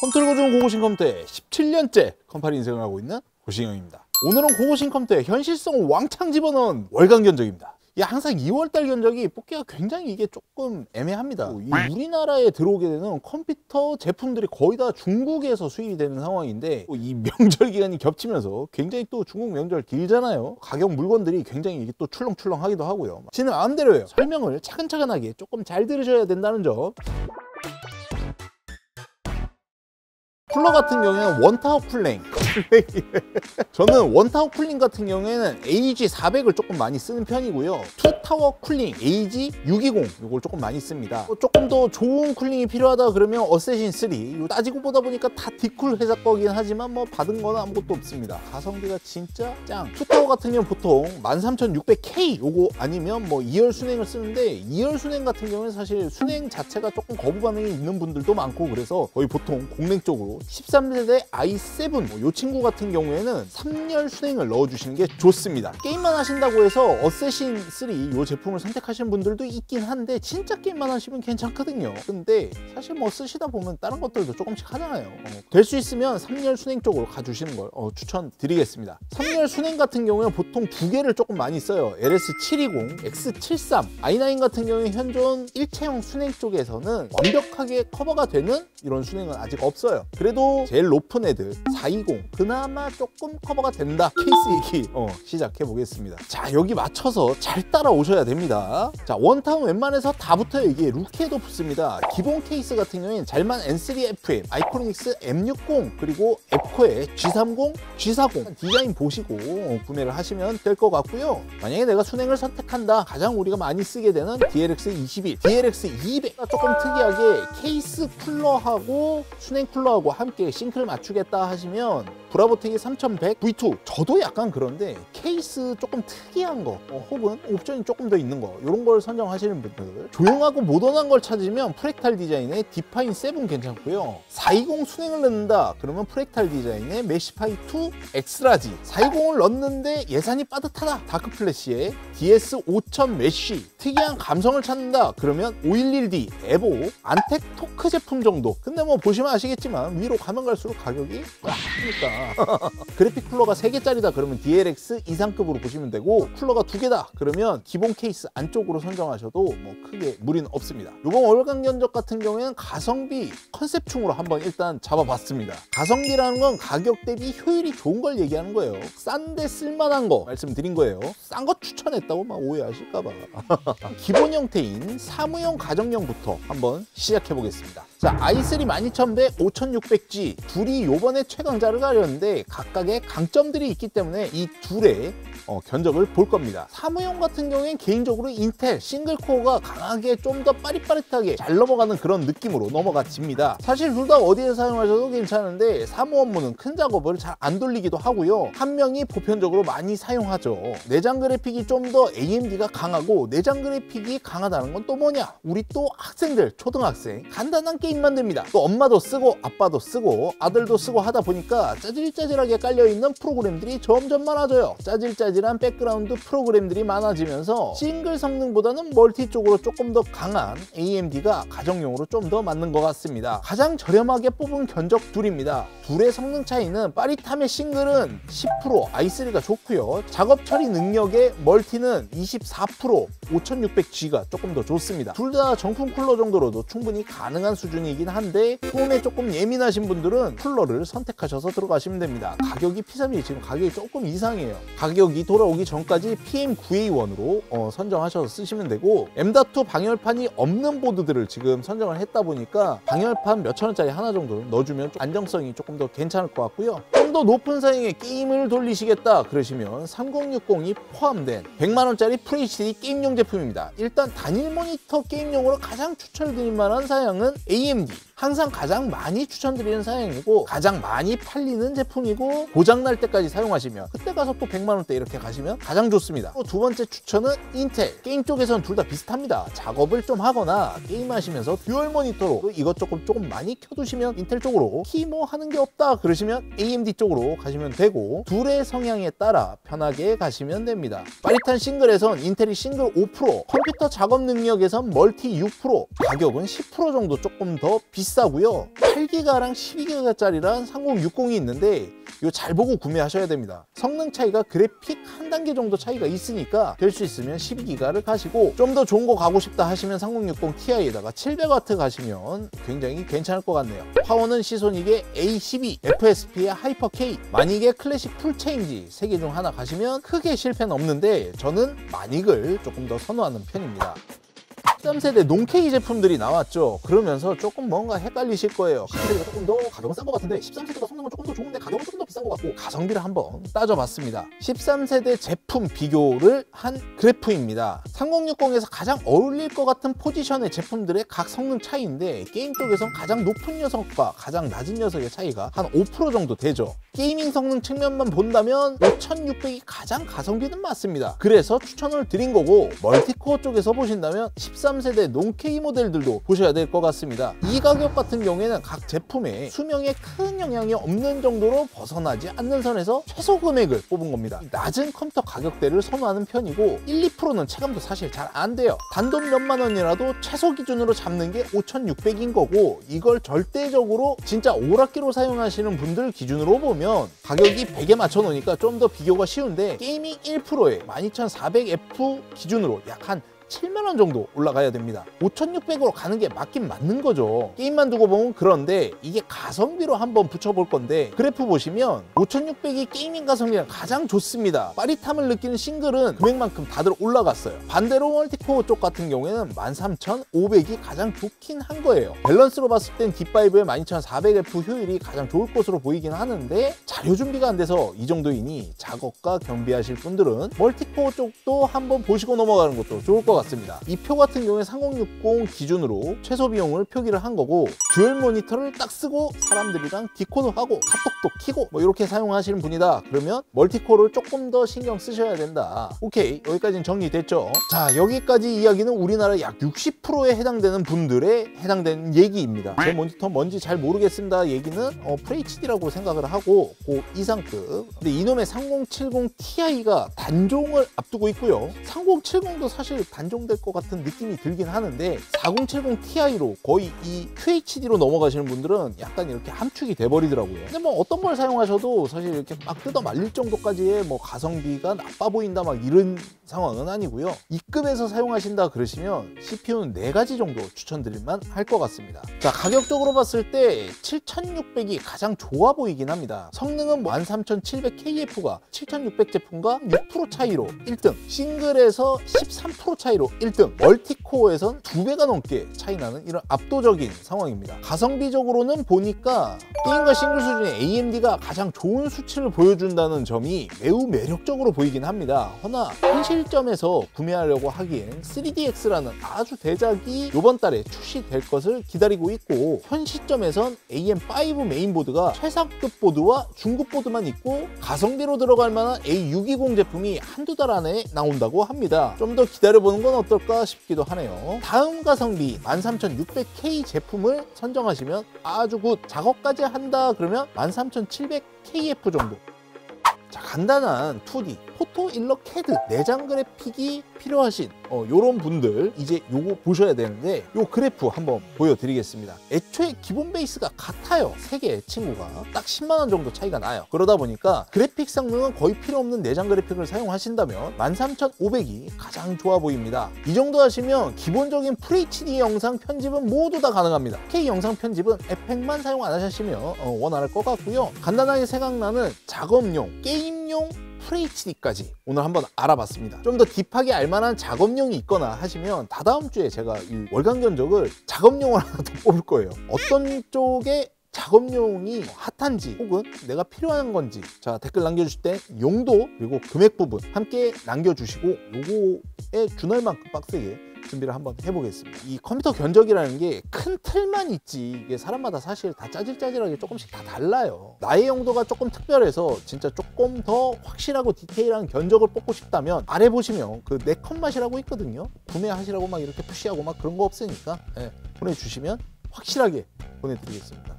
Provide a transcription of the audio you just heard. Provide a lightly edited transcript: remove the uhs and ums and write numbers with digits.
컴퓨터를 거주는 고고싱 컴퓨터에 17년째 컴파니 인생을 하고 있는 고싱형입니다. 오늘은 고고싱 컴퓨터에 현실성을 왕창 집어넣은 월간 견적입니다. 항상 2월달 견적이 뽑기가 굉장히 이게 조금 애매합니다. 우리나라에 들어오게 되는 컴퓨터 제품들이 거의 다 중국에서 수입이 되는 상황인데 이 명절 기간이 겹치면서 굉장히 또 중국 명절 길잖아요. 가격 물건들이 굉장히 또 출렁출렁하기도 하고요. 제 마음대로예요. 설명을 차근차근하게 조금 잘 들으셔야 된다는 점. 쿨러 같은 경우에는 원타워 쿨링 저는 원타워 쿨링 같은 경우에는 AG400을 조금 많이 쓰는 편이고요. 투타워 쿨링 AG620 이걸 조금 많이 씁니다. 조금 더 좋은 쿨링이 필요하다 그러면 어쌔신3 따지고 보다 보니까 다 디쿨 회사 거긴 하지만 뭐 받은 거는 아무것도 없습니다. 가성비가 진짜 짱. 투타워 같은 경우는 보통 13600K 요거 아니면 뭐 2열 순행을 쓰는데 2열 순행 같은 경우는 사실 순행 자체가 조금 거부 반응이 있는 분들도 많고 그래서 거의 보통 공랭 쪽으로 13세대 i7 요 친구 같은 경우에는 3열 순행을 넣어주시는 게 좋습니다. 게임만 하신다고 해서 어쌔신3 요 제품을 선택하시는 분들도 있긴 한데 진짜 게임만 하시면 괜찮거든요. 근데 사실 뭐 쓰시다 보면 다른 것들도 조금씩 하잖아요. 될 수 있으면 3열 순행 쪽으로 가주시는 걸 추천드리겠습니다. 3열 순행 같은 경우는 보통 두 개를 조금 많이 써요. LS720, X73, i9 같은 경우에 현존 일체형 순행 쪽에서는 완벽하게 커버가 되는 이런 순행은 아직 없어요. 그래도 제일 높은 애들 420 그나마 조금 커버가 된다. 케이스 얘기 시작해 보겠습니다. 자, 여기 맞춰서 잘 따라오셔야 됩니다. 자, 원타운 웬만해서 다 붙어요. 이게 루키에도 붙습니다. 기본 케이스 같은 경우에는 잘만 N3FM, 아이코닉스 M60 그리고 앱코의 G30, G40 디자인 보시고 구매를 하시면 될 것 같고요. 만약에 내가 순행을 선택한다. 가장 우리가 많이 쓰게 되는 DLX21, DLX200가 조금 특이하게 케이스 쿨러하고 순행 쿨러하고 함께 싱크를 맞추겠다 하시면 브라보텍이 3100 V2 저도 약간 그런데 케이스 조금 특이한 거 혹은 옵션이 조금 더 있는 거 이런 걸 선정하시는 분들 조용하고 모던한 걸 찾으면 프랙탈 디자인의 디파인 7 괜찮고요. 420 순행을 넣는다 그러면 프랙탈 디자인의 메시파이 2 엑스라지 420을 넣는데 예산이 빠듯하다 다크플래시의 DS5000 메쉬 특이한 감성을 찾는다 그러면 511D 에보 안텍 토크 제품 정도. 근데 뭐 보시면 아시겠지만 위로 가면 갈수록 가격이 꽉하니까 그래픽 쿨러가 3개짜리다 그러면 DLX 이상급으로 보시면 되고 쿨러가 2개다 그러면 기본 케이스 안쪽으로 선정하셔도 뭐 크게 무리는 없습니다. 이번 월간 견적 같은 경우에는 가성비 컨셉충으로 한번 일단 잡아봤습니다. 가성비라는 건 가격 대비 효율이 좋은 걸 얘기하는 거예요. 싼데 쓸만한 거 말씀드린 거예요. 싼 거 추천했다고 막 오해하실까봐 기본 형태인 사무용 가정용부터 한번 시작해 보겠습니다. 자, i3 12100, 5600G 둘이 요번에 최강자를 가렸는데 각각의 강점들이 있기 때문에 이 둘의 견적을 볼 겁니다. 사무용 같은 경우엔 개인적으로 인텔 싱글코어가 강하게 좀 더 빠릿빠릿하게 잘 넘어가는 그런 느낌으로 넘어가집니다. 사실 둘 다 어디에 사용하셔도 괜찮은데 사무 업무는 큰 작업을 잘 안 돌리기도 하고요. 한 명이 보편적으로 많이 사용하죠. 내장 그래픽이 좀 더 AMD가 강하고 내장 그래픽이 강하다는 건 또 뭐냐? 우리 또 학생들, 초등학생 간단한 게임 만듭니다. 또 엄마도 쓰고 아빠도 쓰고 아들도 쓰고 하다 보니까 짜질짜질하게 깔려있는 프로그램들이 점점 많아져요. 짜질짜질한 백그라운드 프로그램들이 많아지면서 싱글 성능보다는 멀티 쪽으로 조금 더 강한 AMD가 가정용으로 좀 더 맞는 것 같습니다. 가장 저렴하게 뽑은 견적 둘입니다. 둘의 성능 차이는 빠릿함의 싱글은 10% i3가 좋고요. 작업 처리 능력의 멀티는 24% 5600G가 조금 더 좋습니다. 둘 다 정품 쿨러 정도로도 충분히 가능한 수준이긴 한데 소음에 조금 예민하신 분들은 쿨러를 선택하셔서 들어가시면 됩니다. 가격이 P31 지금 가격이 조금 이상해요. 가격이 돌아오기 전까지 PM9A1으로 선정하셔서 쓰시면 되고 M.2 방열판이 없는 보드들을 지금 선정을 했다 보니까 방열판 몇천 원짜리 하나 정도 넣어주면 좀 안정성이 조금 더 괜찮을 것 같고요. 좀 더 높은 사양의 게임을 돌리시겠다 그러시면 3060이 포함된 100만 원짜리 FHD 게임용 제품입니다. 일단 단일 모니터 게임용으로 가장 추천드릴 만한 사양은 AMD 항상 가장 많이 추천드리는 사양이고 가장 많이 팔리는 제품이고 고장날 때까지 사용하시면 그때 가서 또 100만 원대 이렇게 가시면 가장 좋습니다. 또 두 번째 추천은 인텔. 게임 쪽에서는 둘 다 비슷합니다. 작업을 좀 하거나 게임하시면서 듀얼 모니터로 이것저것 조금 많이 켜두시면 인텔 쪽으로 키 뭐 하는 게 없다 그러시면 AMD 쪽으로 가시면 되고 둘의 성향에 따라 편하게 가시면 됩니다. 빠릿한 싱글에선 인텔이 싱글 5%, 컴퓨터 작업 능력에선 멀티 6%, 가격은 10% 정도 조금 더 비싸고요. 8기가랑 12기가짜리랑 3060이 있는데 이거 잘 보고 구매하셔야 됩니다. 성능 차이가 그래픽 한 단계 정도 차이가 있으니까 될 수 있으면 12기가를 가시고, 좀 더 좋은 거 가고 싶다 하시면 3060 Ti에다가 700W 가시면 굉장히 괜찮을 것 같네요. 파워는 시소닉의 A12, FSP의 하이퍼 K, 마닉의 클래식 풀체인지 3개 중 하나 가시면 크게 실패는 없는데 저는 마닉을 조금 더 선호하는 편입니다. 13세대 논K 제품들이 나왔죠. 그러면서 조금 뭔가 헷갈리실 거예요. 13세대가 조금 더 가격은 싼 것 같은데 13세대가 성능은 조금 더 좋은데 가격은 조금 더 비싼 것 같고, 가성비를 한번 따져봤습니다. 13세대 제품 비교를 한 그래프입니다. 3060에서 가장 어울릴 것 같은 포지션의 제품들의 각 성능 차이인데, 게임 쪽에선 가장 높은 녀석과 가장 낮은 녀석의 차이가 한 5% 정도 되죠. 게이밍 성능 측면만 본다면 5600이 가장 가성비는 맞습니다. 그래서 추천을 드린 거고, 멀티코어 쪽에서 보신다면 13세대 논K 모델들도 보셔야 될 것 같습니다. 이 가격 같은 경우에는 각 제품에 수명에 큰 영향이 없는 정도로 벗어나지 않는 선에서 최소 금액을 뽑은 겁니다. 낮은 컴퓨터 가격대를 선호하는 편이고 1, 2%는 체감도 사실 잘 안 돼요. 단돈 몇만 원이라도 최소 기준으로 잡는 게 5600인 거고, 이걸 절대적으로 진짜 오락기로 사용하시는 분들 기준으로 보면 가격이 100에 맞춰 놓으니까 좀 더 비교가 쉬운데, 게이밍 1%에 12400F 기준으로 약 한 7만원 정도 올라가야 됩니다. 5600으로 가는 게 맞긴 맞는 거죠. 게임만 두고 보면. 그런데 이게 가성비로 한번 붙여볼 건데, 그래프 보시면 5600이 게이밍 가성비가 가장 좋습니다. 빠릿함을 느끼는 싱글은 금액만큼 다들 올라갔어요. 반대로 멀티코어 쪽 같은 경우에는 13500이 가장 좋긴 한 거예요. 밸런스로 봤을 땐 D5의 12400F 효율이 가장 좋을 것으로 보이긴 하는데, 자료 준비가 안 돼서 이 정도이니 작업과 겸비하실 분들은 멀티코어 쪽도 한번 보시고 넘어가는 것도 좋을 것 같습니다. 이 표 같은 경우에 3060 기준으로 최소 비용을 표기를 한 거고, 듀얼 모니터를 딱 쓰고 사람들이랑 디코도 하고 카톡도 키고 뭐 이렇게 사용하시는 분이다 그러면 멀티코어를 조금 더 신경 쓰셔야 된다. 오케이, 여기까지는 정리됐죠. 자, 여기까지 이야기는 우리나라 약 60%에 해당되는 분들의 해당되는 얘기입니다. 제 모니터 뭔지 잘 모르겠습니다 얘기는 FHD라고 생각을 하고 그 이상급. 근데 이놈의 3070 Ti가 단종을 앞두고 있고요. 3070도 사실 단종될 것 같은 느낌이 들긴 하는데, 4070 Ti로 거의 이 QHD로 넘어가시는 분들은 약간 이렇게 함축이 돼버리더라고요. 근데 뭐 어떤 걸 사용하셔도 사실 이렇게 막 뜯어 말릴 정도까지의 뭐 가성비가 나빠 보인다 막 이런 상황은 아니고요. 이 급에서 사용하신다 그러시면 CPU는 4가지 정도 추천드릴만 할 것 같습니다. 자, 가격적으로 봤을 때 7600이 가장 좋아 보이긴 합니다. 성능은 13700KF가 7600 제품과 6% 차이로 1등, 싱글에서 13% 차이로 1등, 멀티코어에선 2배가 넘게 차이나는 이런 압도적인 상황입니다. 가성비적으로는 보니까 게임과 싱글 수준의 AMD가 가장 좋은 수치를 보여준다는 점이 매우 매력적으로 보이긴 합니다. 허나 현 시점에서 구매하려고 하기엔 3DX라는 아주 대작이 이번 달에 출시될 것을 기다리고 있고, 현 시점에선 AM5 메인보드가 최상급 보드와 중급 보드만 있고 가성비로 들어갈 만한 A620 제품이 한두 달 안에 나온다고 합니다. 좀 더 기다려보는 건 어떨까 싶기도 하네요. 다음 가성비 13600K 제품을 선정하시면 아주 굿. 작업까지 한다 그러면 13700KF 정도. 자, 간단한 2D 포토 일러 캐드 내장 그래픽이 필요하신 요런 분들 이제 요거 보셔야 되는데, 요 그래프 한번 보여드리겠습니다. 애초에 기본 베이스가 같아요. 3개의 친구가 딱 10만원 정도 차이가 나요. 그러다 보니까 그래픽 성능은 거의 필요 없는 내장 그래픽을 사용하신다면 13500이 가장 좋아 보입니다. 이 정도 하시면 기본적인 FHD 영상 편집은 모두 다 가능합니다. K 영상 편집은 에펙만 사용 안 하시면 원활할 것 같고요. 간단하게 생각나는 작업용, 게임용 FHD까지 오늘 한번 알아봤습니다. 좀 더 딥하게 알만한 작업용이 있거나 하시면 다다음 주에 제가 이 월간 견적을 작업용을 하나 더 뽑을 거예요. 어떤 쪽에 작업용이 핫한지 혹은 내가 필요한 건지, 자, 댓글 남겨주실 때 용도 그리고 금액 부분 함께 남겨주시고 요거에 준할 만큼 빡세게 준비를 한번 해보겠습니다. 이 컴퓨터 견적이라는 게 큰 틀만 있지 이게 사람마다 사실 다 짜질짜질하게 조금씩 다 달라요. 나의 용도가 조금 특별해서 진짜 조금 더 확실하고 디테일한 견적을 뽑고 싶다면 아래 보시면 그 네컷 맛이라고 있거든요. 구매하시라고 막 이렇게 푸시하고 막 그런 거 없으니까 보내주시면 확실하게 보내드리겠습니다.